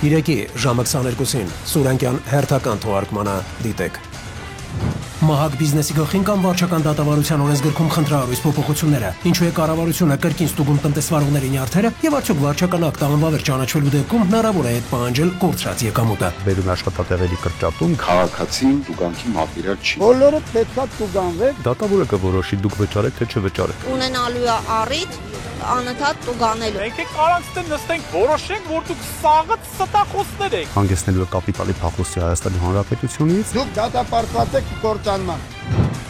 Իրեկի ժամը 22-ին Սուրենկյան հերթական թողարկմանը դիտեք։ Մահակ բիզնեսի գլխին կամ վարչական դատավարության օրենսգրքում խնդրահարույց փոփոխությունները, ինչու է կառավարությունը կրկին ստուգում տնտեսվարողների նյարդերը եւ արդյոք վարչական ակտը անվավեր ճանաչվելու դեպքում հնարավոր է այդ պահանջել կորցրած եկամուտը։ Բերում աշխատատեղերի կրճատում քաղաքացին տուգանքի մատիրալ չի։ Բոլորը պետքա տուգանվեք։ Դատավորը կորոշի դուք վճարեք թե չվճարեք։ Ունենալու է առիթ անընդհատ տուգանելու։ Եկեք առանց նստենք, որոշենք, որ դուք սաղը ստախոսներ եք։ Հանգեցնելու է կապիտալի փախուստի Հայաստանի Հանրապետությունից։ Դուք դատապարտված եք կործանման։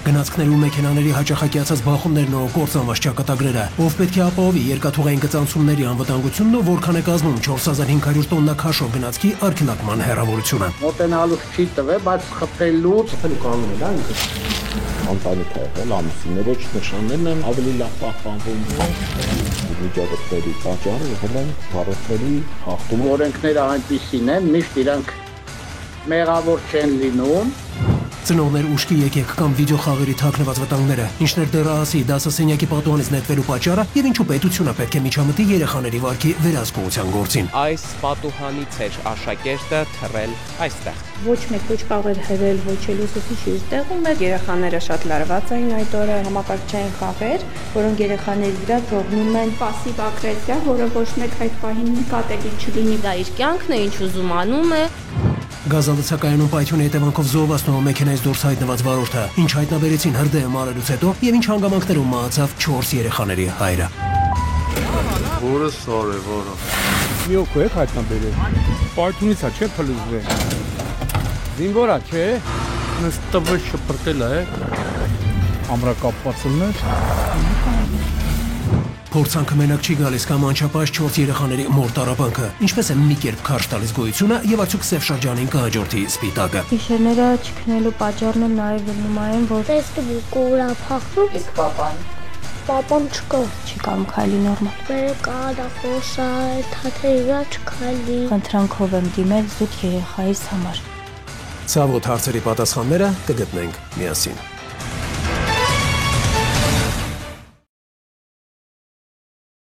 Գնացքներու մեքենաների հաճախակիացած բախումներն ու կործանված ճակատագրերը, ով պետք է ապահովի երկաթուղային գծանցումների անվտանգությունն ու որքան է կազմում 4500 տոննա քաշով գնացքի արգելակման հեռավորությունը։ Մոտենալուց չի տվել, բայց խփելուց կանոն է, դա ինքը։ Անտանիք է եղել, ամուսինները նշաններն են ավելի լավ պահպանվում։ Միջադեպերի պատճառը եղել են վարորդների հաղթում։ օրենքները այնպիսին են, միշտ իրանք մեղավոր չեն լինում։ Ծնողներ ուշքի եկեք կամ վիդեոխաղերի թաքնված վտանգները, ինչներ դեռահասի դասասենյակի պատուհանից նետվելու պատճառը եւ ինչու պետությունը պետք է միջամտի երեխաների վարքի վերահսկողության գործին։ Այս պատուհանից էր աշակերտը թռել այստեղ։ Ոչ մեկ ոչ կարող էր հրել, ոչ էլ ուսուցիչ իր տեղում էր։ Երեխաները շատ լարված էին այդ օրը, համակարգչային խաղեր, որոնք երեխաների վրա թողնում են пассив ագրեսիա, որը ոչ մեկ այդ պահին նկատելի չլինի։ Դա իր կյանքն է, ինչ ուզում անում է։ Գազալցակայանում պայթյունի հետևանքով զոհվացնող մեքենայից դուրս հայտնված վարորդը, ինչ հայտնաբերեցին հրդեհը մարելուց հետո եւ ինչ հանգամանքներում մահացավ 4 երեխաների հայրը։ Որը սար է, որը։ Մի օգու եք հայտնաբերել։ Պայթունից է, չէ՞ փլուզվել։ Զինվորա, չէ՞։ Նստվել շփրտել է։ Ամրակապվածներ։ Փորձանքը մենակ չի գալիս կամ անչափահաս 4 երեխաների մոր տառապանքը, ինչպես է մի կերպ քարշ տալիս գոյությունը եւ արդյոք սև շրջանին կհաջորդի սպիտակը։ Գիշերները չքնելու պատճառն էլ նաև ելնում այն, որ Facebook-ը ուրա փախնում։ իսկ պապան Պապան չկա։ չի կամ քայլի նորմալ։ Բերը կարա խոսալ, թաթերի վրա չքայլի։ Խնդրանքով եմ դիմել զուտ երեխայիս համար։ Ցավոտ հարցերի պատասխանները կգտնենք միասին։